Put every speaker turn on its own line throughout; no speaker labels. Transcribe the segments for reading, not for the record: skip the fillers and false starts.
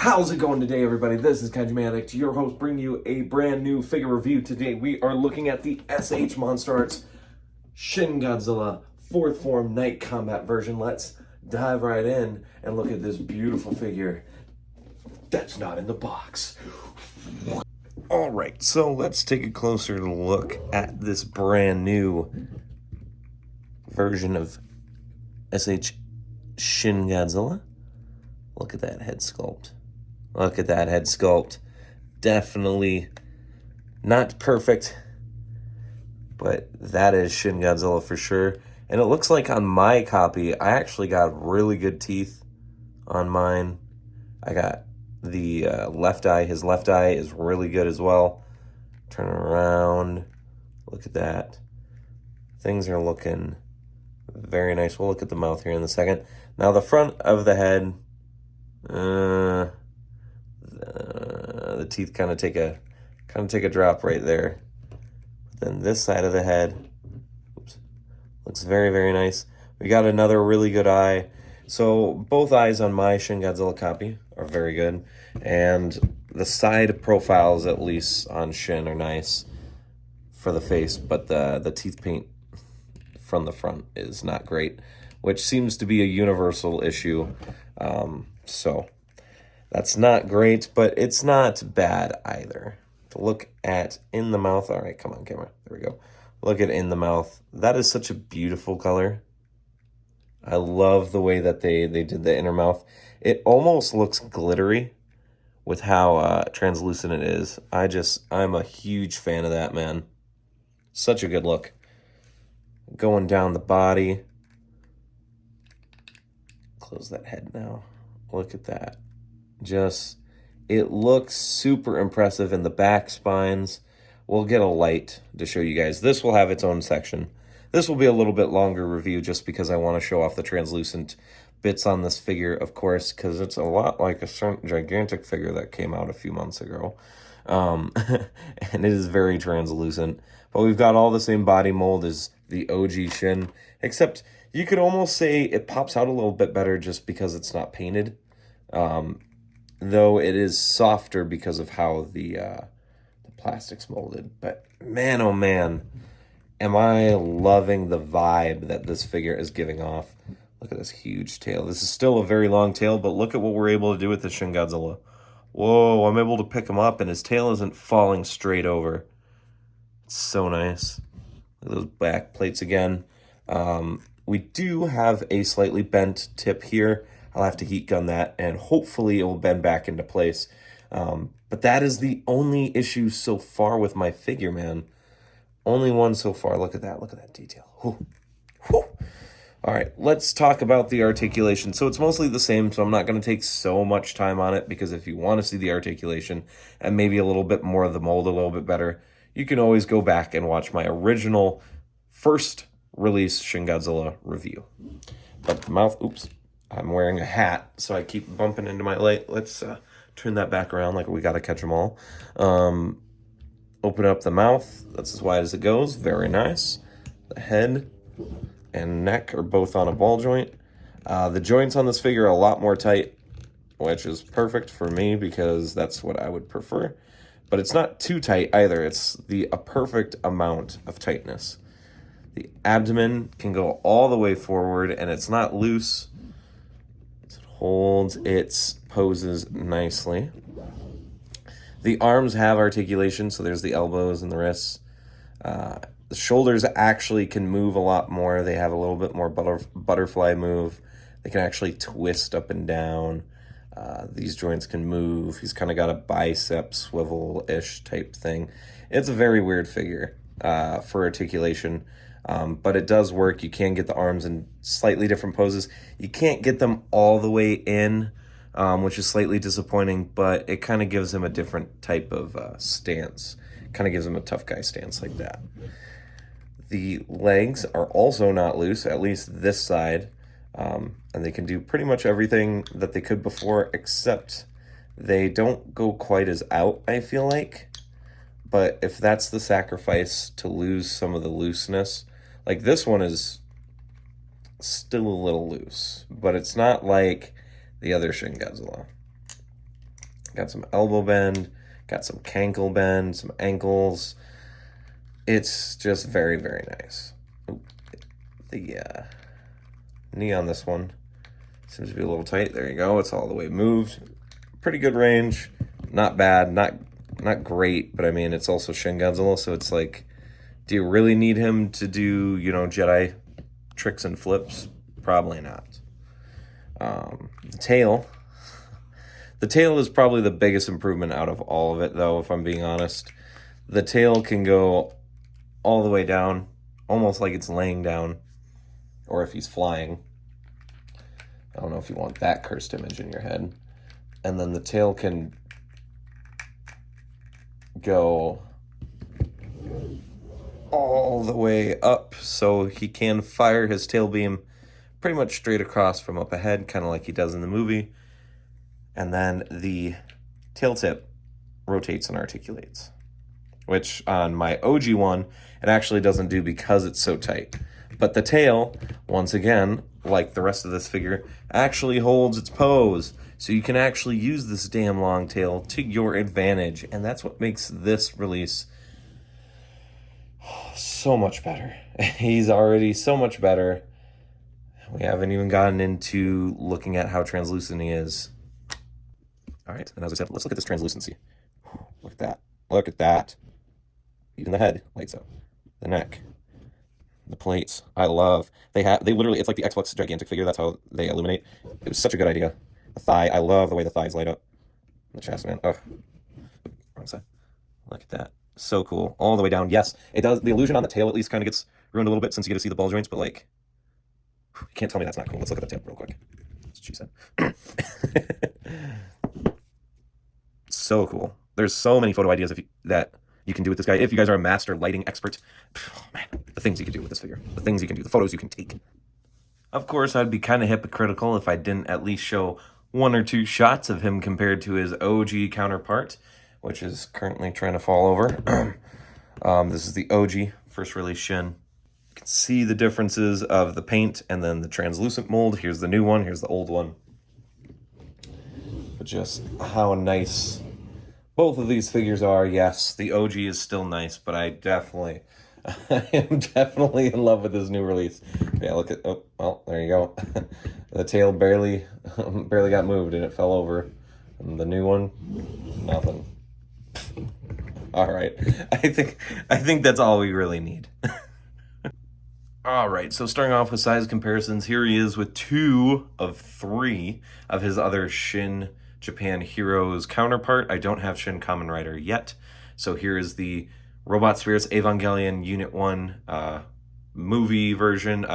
How's it going today, everybody? This is Kaiju Addict, your host, bringing you a brand new figure review. Today we are looking at the SH Monster Arts Shin Godzilla 4th Form Night Combat version. Let's dive right in and look at this beautiful figure that's not in the box. Alright, so let's take a closer look at this brand new version of SH Shin Godzilla. Look at that head sculpt. Look at that head sculpt. Definitely not perfect, but that is Shin Godzilla for sure. And it looks like on my copy, I actually got really good teeth on mine. I got the left eye. His left eye is really good as well. Turn around. Look at that. Things are looking very nice. We'll look at the mouth here in a second. Now the front of the head, the teeth kind of take a drop right there. But then this side of the head, oops, looks very, very nice. We got another really good eye. So both eyes on my Shin Godzilla copy are very good, and the side profiles, at least on Shin, are nice for the face, but the teeth paint from the front is not great, which seems to be a universal issue. So that's not great, but it's not bad either. To look at in the mouth. All right, come on, camera. There we go. Look at in the mouth. That is such a beautiful color. I love the way that they did the inner mouth. It almost looks glittery with how translucent it is. I'm a huge fan of that, man. Such a good look. Going down the body. Close that head now. Look at that. It looks super impressive in the back spines. We'll get a light to show you guys. This will have its own section. This will be a little bit longer review just because I want to show off the translucent bits on this figure, of course, because it's a lot like a certain gigantic figure that came out a few months ago. And it is very translucent. But we've got all the same body mold as the OG Shin, except you could almost say it pops out a little bit better just because it's not painted. Though it is softer because of how the plastic's molded. But man, oh man, am I loving the vibe that this figure is giving off. Look at this huge tail. This is still a very long tail, but look at what we're able to do with the Shin Godzilla. Whoa, I'm able to pick him up and his tail isn't falling straight over. It's so nice. Look at those back plates again. We do have a slightly bent tip here. I'll have to heat gun that, and hopefully it will bend back into place. But that is the only issue so far with my figure, man. Only one so far. Look at that. Look at that detail. Whew. Whew. All right, let's talk about the articulation. So it's mostly the same, so I'm not going to take so much time on it, because if you want to see the articulation and maybe a little bit more of the mold a little bit better, you can always go back and watch my original first release Shin Godzilla review. But the mouth, oops. I'm wearing a hat, so I keep bumping into my light. Let's turn that back around like we got to catch them all. Open up the mouth. That's as wide as it goes. Very nice. The head and neck are both on a ball joint. The joints on this figure are a lot more tight, which is perfect for me because that's what I would prefer. But it's not too tight either. It's a perfect amount of tightness. The abdomen can go all the way forward, and it's not loose. Holds its poses nicely. The arms have articulation, so there's the elbows and the wrists. The shoulders actually can move a lot more. They have a little bit more butterfly move. They can actually twist up and down. These joints can move. He's kind of got a bicep swivel-ish type thing. It's a very weird figure for articulation. But it does work. You can get the arms in slightly different poses. You can't get them all the way in, which is slightly disappointing, but it kind of gives him a different type of stance. Kind of gives him a tough guy stance like that. The legs are also not loose, at least this side, and they can do pretty much everything that they could before, except they don't go quite as out, I feel like. But if that's the sacrifice to lose some of the looseness, like this one is still a little loose, but it's not like the other Shin Godzilla. Got some elbow bend, got some cankle bend, some ankles. It's just very, very nice. Ooh, the knee on this one seems to be a little tight. There you go. It's all the way moved. Pretty good range. Not bad. Not great, but I mean, it's also Shin Godzilla, so it's like, do you really need him to do, you know, Jedi tricks and flips? Probably not. The tail. The tail is probably the biggest improvement out of all of it, though, if I'm being honest. The tail can go all the way down, almost like it's laying down, or if he's flying. I don't know if you want that cursed image in your head. And then the tail can go all the way up, so he can fire his tail beam pretty much straight across from up ahead, kind of like he does in the movie. And then the tail tip rotates and articulates, which on my OG one, it actually doesn't do because it's so tight. But the tail, once again, like the rest of this figure, actually holds its pose. So you can actually use this damn long tail to your advantage. And that's what makes this release so much better. He's already so much better. We haven't even gotten into looking at how translucent he is. All right, and as I said, let's look at this translucency. Look at that. Look at that. Even the head lights up. The neck. The plates. I love. They literally, it's like the Xbox gigantic figure. That's how they illuminate. It was such a good idea. The thigh. I love the way the thighs light up. The chest, man. Oh. Wrong side. Look at that. So cool. All the way down. Yes, it does. The illusion on the tail at least kind of gets ruined a little bit since you get to see the ball joints, but like, you can't tell me that's not cool. Let's look at the tail real quick. That's what she said. So cool. There's so many photo ideas that you can do with this guy. If you guys are a master lighting expert, oh man, the things you can do with this figure, the things you can do, the photos you can take. Of course, I'd be kind of hypocritical if I didn't at least show 1 or 2 shots of him compared to his OG counterpart, which is currently trying to fall over. This is the OG first release Shin. You can see the differences of the paint and then the translucent mold. Here's the new one, here's the old one. But just how nice both of these figures are. Yes, the OG is still nice, but I am definitely in love with this new release. Yeah, look at, oh, well, there you go. The tail barely got moved and it fell over. And the new one, nothing. All right, I think that's all we really need. All right, so starting off with size comparisons, here he is with 2 of 3 of his other Shin Japan Heroes counterpart. I don't have Shin Kamen Rider yet, so here is the Robot Spirits Evangelion Unit 1 movie version,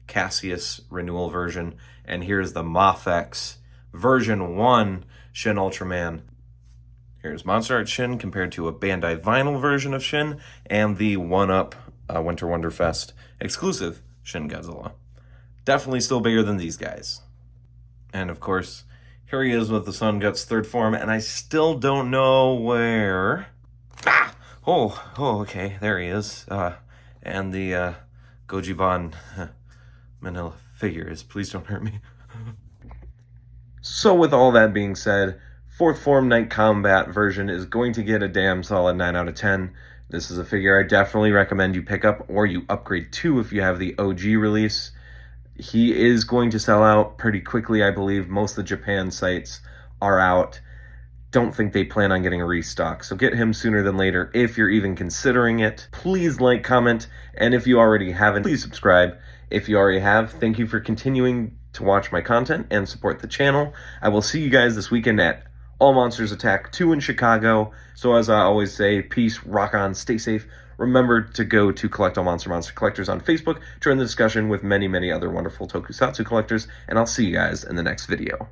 Cassius renewal version, and here's the Mafex version 1 Shin Ultraman. Here's Monster Art Shin compared to a Bandai vinyl version of Shin, and the 1-up Winter Wonder Fest exclusive Shin Godzilla. Definitely still bigger than these guys. And of course, here he is with the Sun Guts third form, and I still don't know where. Ah! Oh, okay, there he is. And the Gojiban Manila figure is Please Don't Hurt Me. So with all that being said, 4th form Night Combat version is going to get a damn solid 9 out of 10. This is a figure I definitely recommend you pick up or you upgrade to if you have the OG release. He is going to sell out pretty quickly, I believe. Most of the Japan sites are out. Don't think they plan on getting a restock, so get him sooner than later if you're even considering it. Please like, comment, and if you already haven't, please subscribe. If you already have, thank you for continuing to watch my content and support the channel. I will see you guys this weekend at All Monsters Attack 2 in Chicago. So as I always say, peace, rock on, stay safe. Remember to go to Collect All Monster Collectors on Facebook, join the discussion with many, many other wonderful tokusatsu collectors, and I'll see you guys in the next video.